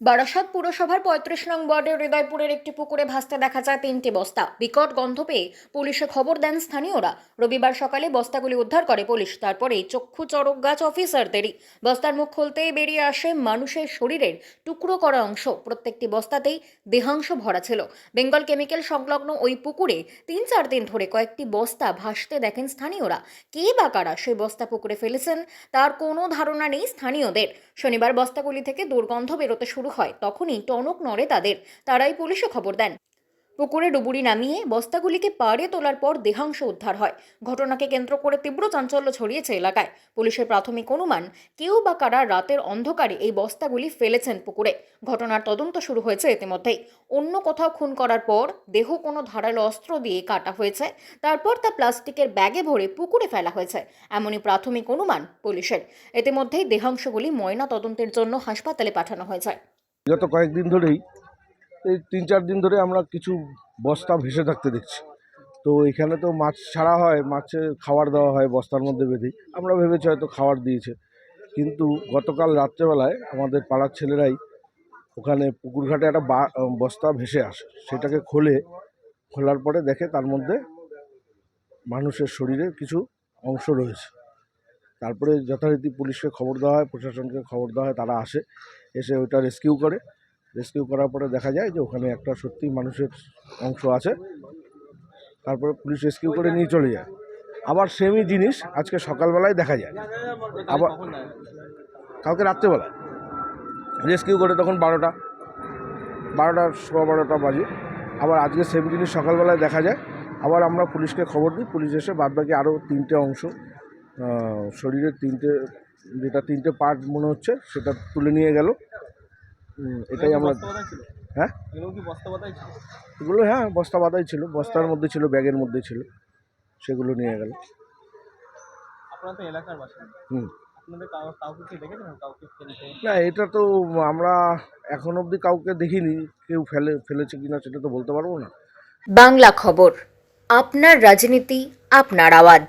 বারাসাত পুরসভার ৩৫ নং ওয়ার্ডের হৃদয়পুরের একটি পুকুরে ভাসতে দেখা যায় ৩টি বস্তা। বিকট গন্ধ পেয়ে পুলিশে খবর দেন স্থানীয়রা। রবিবার সকালে বস্তাগুলি উদ্ধার করে পুলিশ। তারপরেই চক্ষু চড়ক গাছ অফিসারদেরই। বস্তার মুখ খুলতেই বেরিয়ে আসে মানুষের শরীরের টুকরো করা অংশ। প্রত্যেকটি বস্তাতেই দেহাংশ ভরা ছিল। বেঙ্গল কেমিক্যাল সংলগ্ন ওই পুকুরে ৩-৪ দিন ধরে কয়েকটি বস্তা ভাসতে দেখেন স্থানীয়রা। কে বা কারা সেই বস্তা পুকুরে ফেলেছেন তার কোনো ধারণা নেই স্থানীয়দের। শনিবার বস্তাগুলি থেকে দুর্গন্ধ বেরোতে শুরু হয়, তখনই টনক নড়ে তাদের। তারাই পুলিশে খবর দেন। পুকুরে ডুবুরি নামিয়ে বস্তাগুলিকে পাড়ে তোলার পর দেহাংশ উদ্ধার হয়। ঘটনাকে কেন্দ্র করে তীব্র চাঞ্চল্য ছড়িয়েছে এলাকায়। পুলিশের প্রাথমিক অনুমান, কেউ বা কারা রাতের অন্ধকারে এই বস্তাগুলি ফেলেছেন পুকুরে। ঘটনার তদন্ত শুরু হয়েছে ইতিমধ্যেই। অন্য কোথাও খুন করার পর দেহ কোনো ধারালো অস্ত্র দিয়ে কাটা হয়েছে, তারপর তা প্লাস্টিকের ব্যাগে ভরে পুকুরে ফেলা হয়েছে, এমনই প্রাথমিক অনুমান পুলিশের। ইতিমধ্যেই দেহাংশগুলি ময়না তদন্তের জন্য হাসপাতালে পাঠানো হয়েছে। গত কয়েকদিন ধরেই এই ৩-৪ দিন ধরে আমরা কিছু বস্তা ভেসে থাকতে দেখছি। তো এখানে তো মাছ ছাড়া হয়, মাছে খাবার দেওয়া হয় বস্তার মধ্যে বেঁধেই। আমরা ভেবেছি হয়তো খাবার দিয়েছে, কিন্তু গতকাল রাত্রেবেলায় আমাদের পাড়ার ছেলেরাই ওখানে পুকুরঘাটে একটা বস্তা ভেসে আসে। সেটাকে খোলার পরে দেখে তার মধ্যে মানুষের শরীরের কিছু অংশ রয়েছে। তারপরে যথারীতি পুলিশকে খবর দেওয়া হয়, প্রশাসনকে খবর দেওয়া হয়, তারা এসে ওইটা রেস্কিউ করার পরে দেখা যায় যে ওখানে একটা সত্যি মানুষের অংশ আছে। তারপরে পুলিশ রেস্কিউ করে নিয়ে চলে যায়। আবার সেমই জিনিস আজকে সকালবেলায় দেখা যায়। আবার কালকে রাত্রেবেলায় রেস্কিউ করে তখন 12টা 12:15 বাজে। আবার আজকে সেম জিনিস সকালবেলায় দেখা যায়। আবার আমরা পুলিশকে খবর দিই, পুলিশ এসে বাদবাকি আরও 3টে অংশ, শরীরের 3টে পার্ট মনে হচ্ছে, সেটা তুলে নিয়ে গেল। এটাই আমরা। হ্যাঁ, এগুলো বস্তা বাঁধাই ছিল, বস্তার মধ্যে ছিল, ব্যাগের মধ্যে ছিল, সেগুলো নিয়ে গেল। না, এটা তো আমরা এখন অবধি কাউকে দেখিনি। কেউ ফেলেছে কিনা সেটা তো বলতে পারবো না। বাংলা খবর, আপনার রাজনীতি, আপনার আওয়াজ।